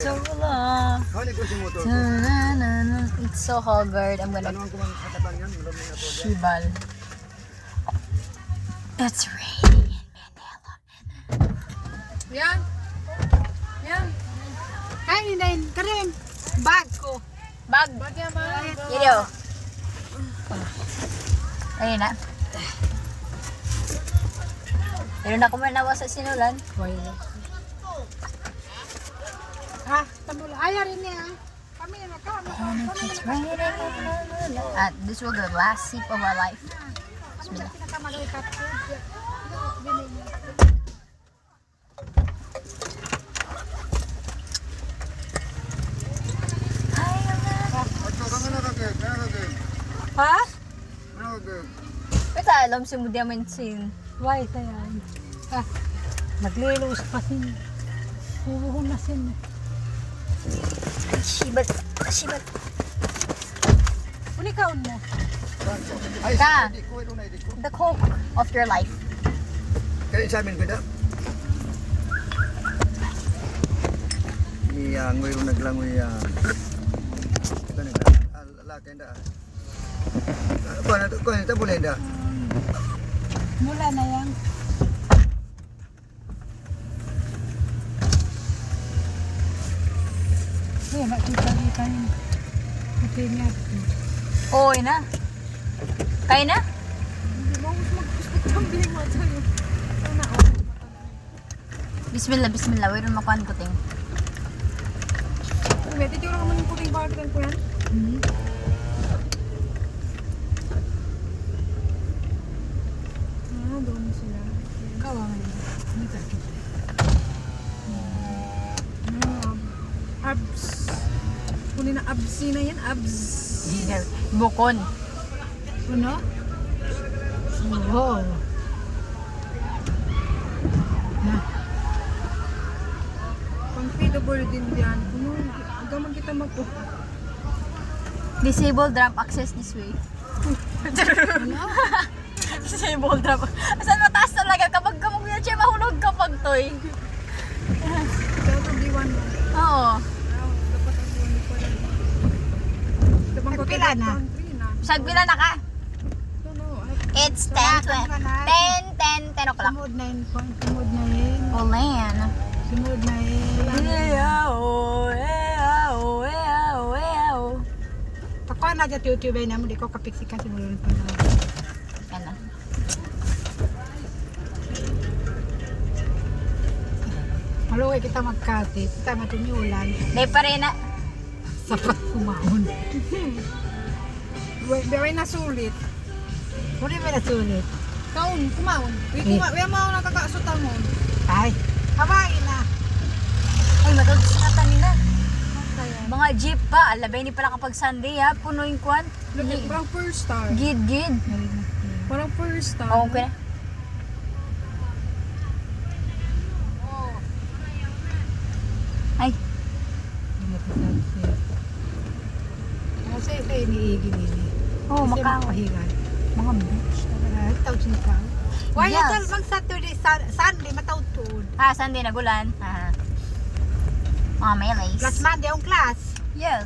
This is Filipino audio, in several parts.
So long. It's so haggard. I'm gonna shibal. It's raining in Manila. Yan. Yan. Kain din. Karin. Bag ko. Bag. Bag yan ba? Video. Ayun na. Meron ako manawa sa sinulan. Ha? Tamula. Ayaw rin niya. Kami na ka. It's raining in Manila. This will be the last sip of our life. Bismillah. Ha? Ito alam si mo diamond sin. Why tayan? Ha? Naglilos pa sin. Huhuhun na sin. Shibat. Shibat. Uli kaon mo. Ka. The coke of your life. Kaya sa amin ko na. Ngoy ro naglangoy kanila. Laki nda. Ko na boleh nda. Mula na yan. Uy, makita yun. Ito niya. Oy na. Kaya na? Hindi mo mag-gusto mo sa'yo. Bismillah, bismillah. Wait makuhan ko ting. Pwede yung naman yung puting bargan ko yan. Doon sila. Gawa nga yun. Dito. Abs. Kunin na abs na yan. Abs. Bukon. Ano? Oo. Pang-feedable din yan. Ano? Agaman kita magpo. Disable drop access this way. Disable drop. Asan mataas talaga kapag kamag wheelchair mahulog kapag toy. Dapat diwan mo. Oo. Dapat ang diwan ko lang. Nagpila na? Sagpila na ka? It's 10 o'clock. Sumod na yun. Sumod na yun. Olan. Sumod na yun. Ako na dyan YouTube ay naman. Di ko kapiksikan simula ng panahon. Yan na. Maluwi kita magkasip. Kita matinyulan. Day pa rin na. Sapat kumahon. Baway na sulit. Muli ba nasulit? Kaun, kumaon. Uy, mo nakakaasutan mo. Ay, hawain na. Ay, matod sa katan nila. Mga jeep pa. Alabay ni pala kapag Sunday ha. Puno yung kwan. Parang first star. Gid. Parang first star. Oo, okay na. Ay, Kasi ito iniigin nila. oo, Kasi makaw. mapahingan. Mga bitch. Tawag siya ka. Why Yes. yes. Mag Saturday, Sunday, matawtod. Sunday nagulan. Mga melees. Last Monday ang class. Yes.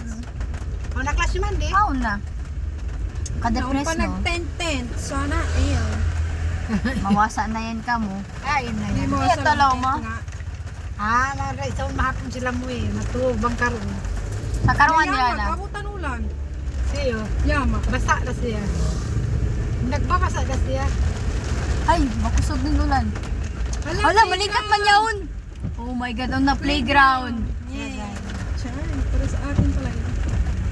Ang na-class yung Monday. Oo na. Ka-depress Pa no. nag-tent. Sana, ayun. Mawasa na yan ka mo. Ayun na Hindi yan. mo Kaya sa talaw tent mo? nga. Mga isang mahapon sila mo eh. Matulog bang karoon. Sa karuan nila Yama, na. kabutan ulan. Siyo. Yama. Basa na siya. Nagbabasa na siya. Ay, makusog ng ulan. Hala, malikat man yaon. Oh my God, on the playground. Yeah. Char, para sa akin pala yun.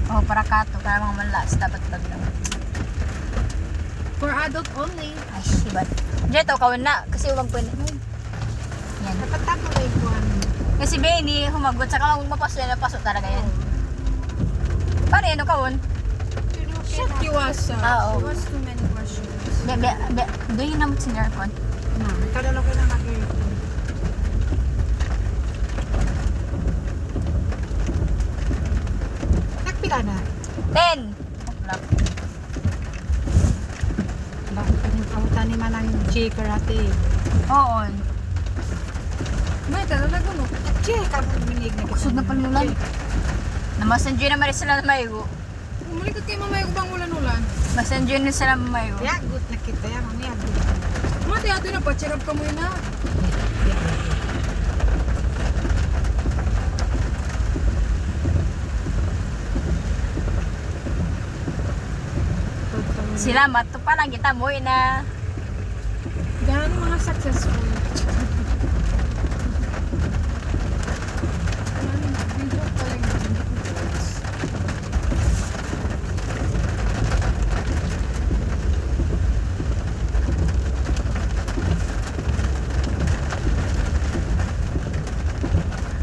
Oh, para kato, para mga malas. Dapat lang. For adult only. Ay, sibat. Jeto, kawan na. Kasi huwag pwede. Yan. Dapat tapo na yung buwan. Kasi Benny, humagot. Saka lang mapaso yan. Napasok talaga yan. Pare, ano kawan? Shut you was. Ah, oo. She was too many questions. Do you know what's in your phone? Na, kadalo ko na nag-aircon. Nagpila na. 10. O'clock. Bakit kanyang kautan ni Manang J. Karate? Oo. May talaga no. Che, kamu minig na Kusog na panulan. Namasanjoy na mali sila mamaygo. Malikot kay mamaya ko bang ulan-ulan. Masanjoy na sila mamaygo. Yagut na kita ya, mami yagut. Mati ato na pachirap ka mo na. Sila mato pa lang kita mo na. Gaano mga successful. Video pa lang.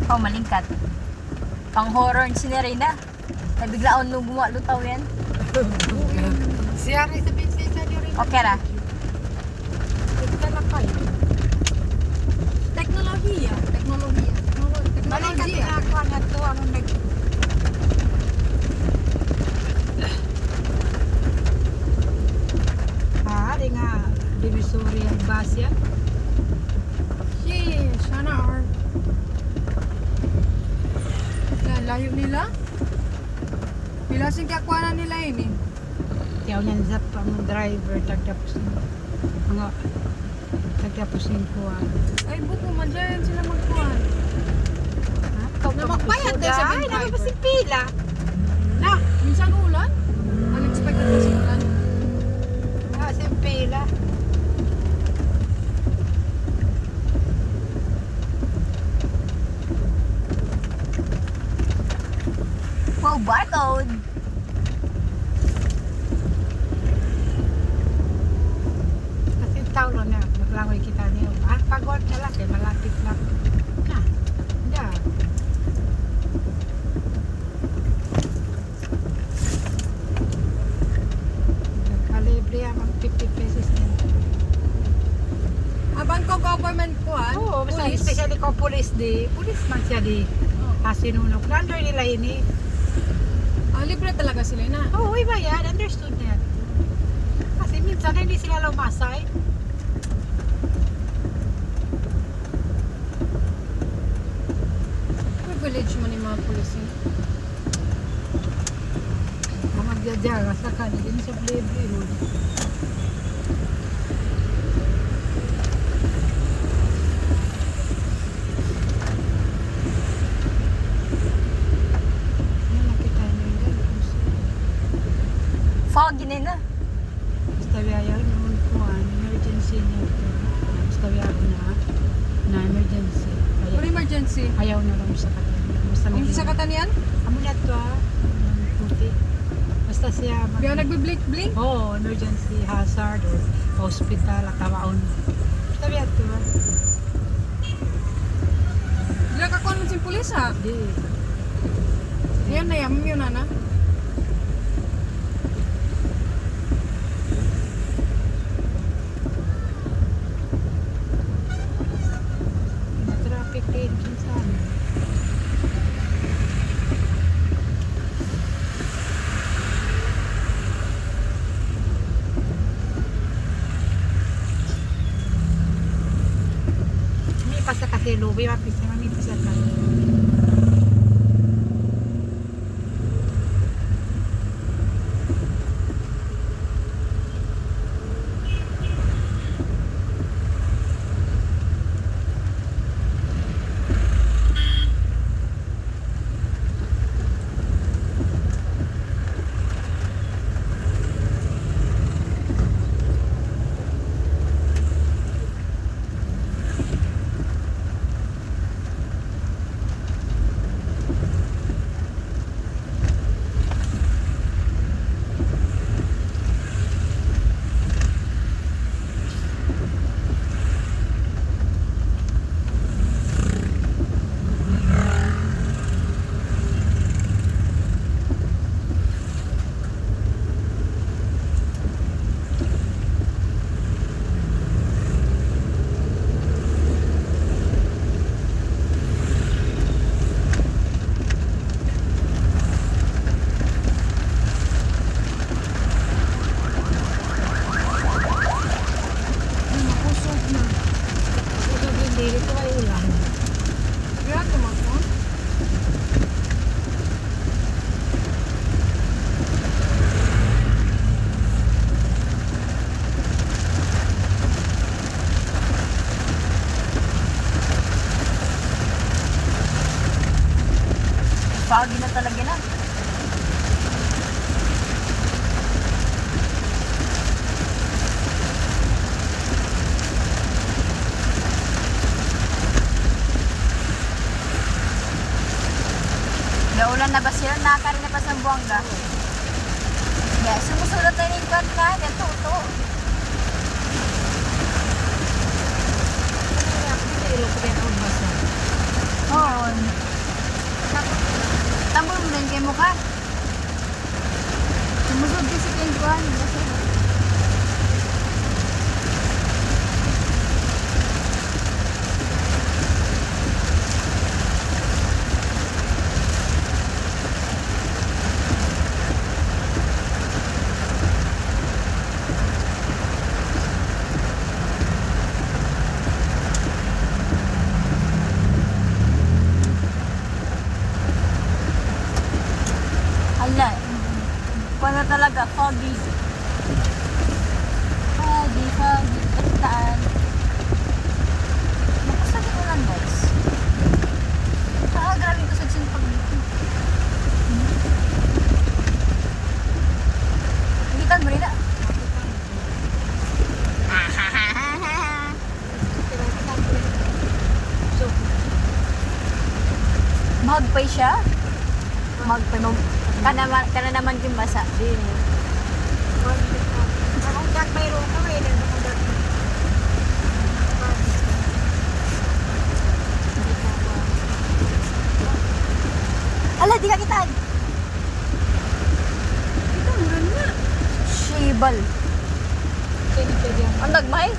Oh, malingkat. Pang horror si Nerina. Nabiglaon nung gumalutaw yan. Siya rin sa business niya rin. Okay ra. Ito na pa yun. Teknolohiya. Teknolohiya. Balik kasi Teknolohiya. ako na to ang nag... Hari nga, divisory ang bus yan. Sheesh, sana or. Layo nila. Bilasing kakwanan nila yun eh. Tiyaw niyan sa pang driver, tagtapusin. Mga tagtapusin ko Ay, buko man dyan sila magkuhan. Na magbayad din sa Ay, driver. naman pila. Na, Minsan ulan. Unexpected kasi ulan. kasi pila. Wow, barcode. Kasi tawlo na, maglangoy kita niyo. Ah, pagod na lang, kaya malapit lang. Na, hindi. Kalibre ang 50 pesos din. Aban ko government kuhan. Oo, basta Police. especially ko police man siya di. Kasinunok. Under nila ini. Libre talaga sila na. Oo, iba yan. Understood na yan. Kasi minsan hindi sila lumasay. Privilege man yung mga police. Mga magdadyaga sa kanila. Din sa libre yun. Ano nakita niyo yun? Fog gini na. Basta biyayaw noon ko emergency niya ito. Basta biyayaw na emergency. For emergency. Ayaw na lang sa kanila. Basta Ang may sa katanian? amo na to ang puti. Basta siya Kaya nagbi-blink-blink. oh, emergency hazard or hospital at tawaon. Basta biya to. Dila ka kuhan mo si police ha. Di. Yan na yan. Yun na na. Traffic din sa amin. May pasa kasi lubi, mapisa sa kanila. Pagi na talaga na. Naulan na ba sila? Nakakarin na pa sa Buanga. Yeah, sumusulot na rin kan na. Ganito ito. Oo. Tambol mo din kayo mukha. Sumusod kasi kayo kuhan. Hala. Paano talaga? Foggy. Foggy, foggy. Bataan. Makasagin mo lang guys. Grabe ko sa pag dito. Higitan mo rin na. Magpay siya? Magpay mo. Kana naman yung basa. Akong dak mayroon ka may ilan akong dak. Ala, di ka kitaan. Ito, mura na. Shibal. Pwede yan. Ang nagmay?